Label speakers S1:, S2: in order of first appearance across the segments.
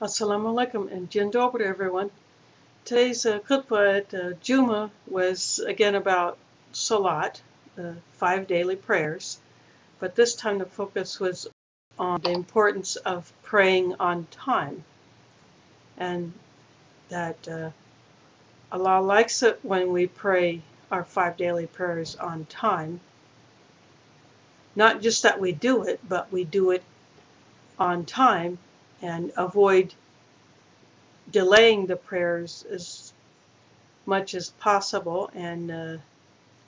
S1: Assalamu alaikum and Jin Dobro to everyone. Today's khutbah at Jumah was again about salat, the 5 daily prayers, but this time the focus was on the importance of praying on time, and that Allah likes it when we pray our 5 daily prayers on time. Not just that we do it, but we do it on time and avoid delaying the prayers as much as possible, and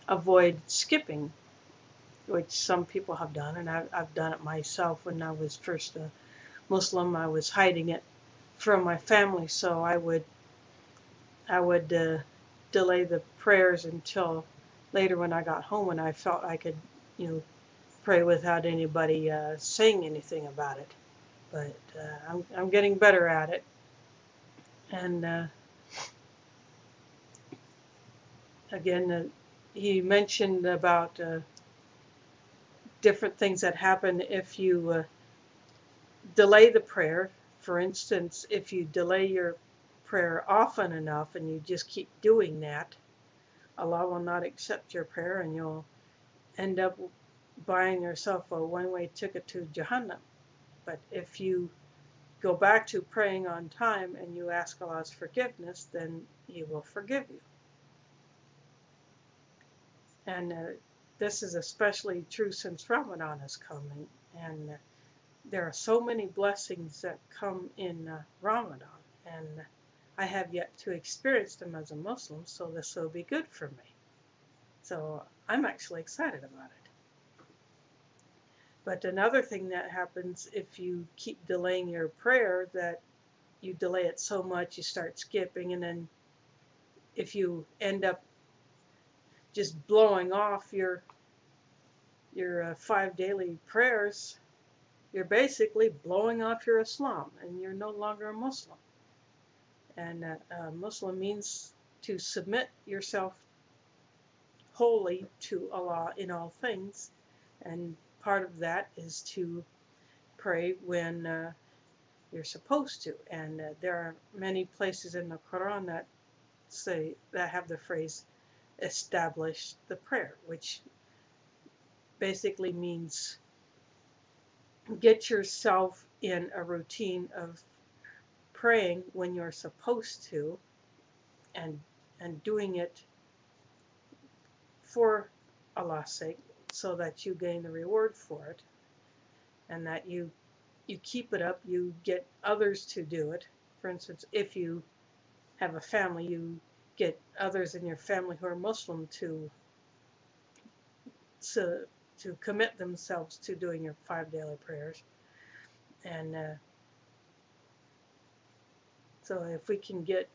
S1: avoid skipping, which some people have done, and I've done it myself. When I was first a Muslim, I was hiding it from my family, so I would delay the prayers until later when I got home, when I felt I could, pray without anybody saying anything about it. But I'm getting better at it, and again, he mentioned about different things that happen if you delay the prayer. For instance, if you delay your prayer often enough and you just keep doing that, Allah will not accept your prayer and you'll end up buying yourself a one-way ticket to Jahannam. But if you go back to praying on time and you ask Allah's forgiveness, then He will forgive you. And this is especially true since Ramadan is coming, and there are so many blessings that come in Ramadan, and I have yet to experience them as a Muslim, so this will be good for me. So I'm actually excited about it. But another thing that happens if you keep delaying your prayer, that you delay it so much you start skipping, and then if you end up just blowing off your 5 daily prayers, you're basically blowing off your Islam, and you're no longer a Muslim. And Muslim means to submit yourself wholly to Allah in all things, and part of that is to pray when you're supposed to. And there are many places in the Quran that have the phrase "establish the prayer," which basically means get yourself in a routine of praying when you're supposed to, and doing it for Allah's sake, so that you gain the reward for it, and that you keep it up, you get others to do it. For instance, if you have a family, you get others in your family who are Muslim to commit themselves to doing your 5 daily prayers. And so if we can get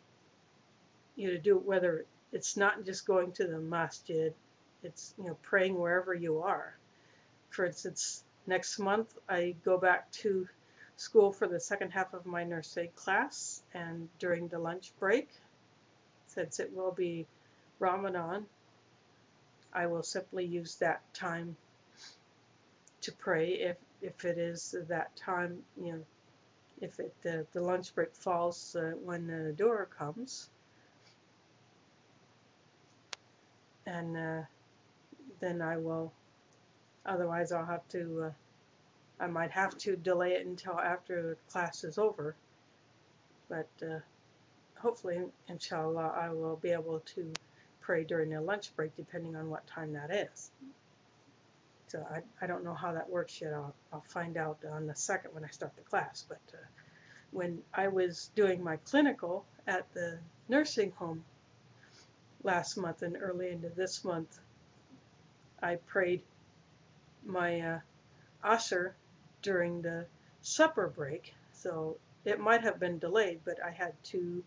S1: you to do it, whether it's not just going to the masjid, it's praying wherever you are. For instance, next month I go back to school for the second half of my nursery class, and during the lunch break, since it will be Ramadan, I will simply use that time to pray, if it is that time, if the lunch break falls when the door comes. And then I will, otherwise I'll have to, I might have to delay it until after the class is over. But hopefully, inshallah, I will be able to pray during their lunch break, depending on what time that is. So I don't know how that works yet. I'll find out on the second when I start the class. But when I was doing my clinical at the nursing home last month and early into this month, I prayed my asr during the supper break. So it might have been delayed, but I had to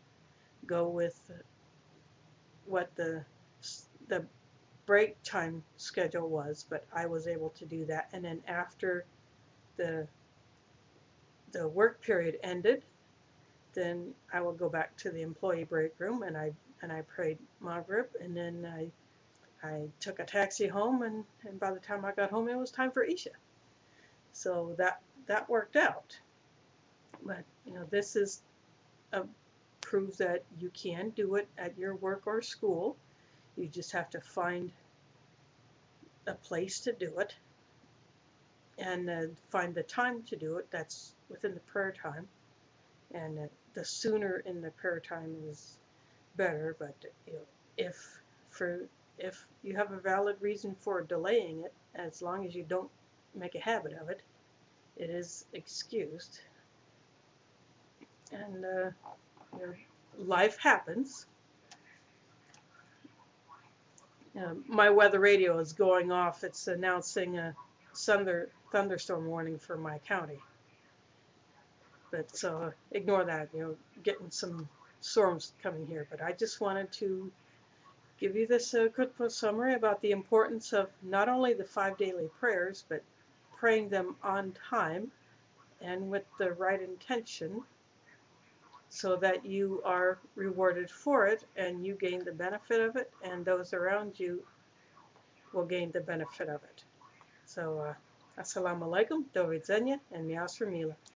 S1: go with what the break time schedule was, but I was able to do that. And then after the work period ended, then I will go back to the employee break room, and I prayed Maghrib, and then I took a taxi home, and by the time I got home, it was time for Isha. So that worked out. But this is a proof that you can do it at your work or school. You just have to find a place to do it and find the time to do it. That's within the prayer time, and the sooner in the prayer time is better. But if for if you have a valid reason for delaying it, as long as you don't make a habit of it, it is excused. And life happens. My weather radio is going off. It's announcing a thunderstorm warning for my county. But so ignore that. Getting some storms coming here. But I just wanted to give you this quick summary about the importance of not only the 5 daily prayers, but praying them on time and with the right intention, so that you are rewarded for it and you gain the benefit of it, and those around you will gain the benefit of it. So, assalamu alaikum, do widzenia, and miasra mila.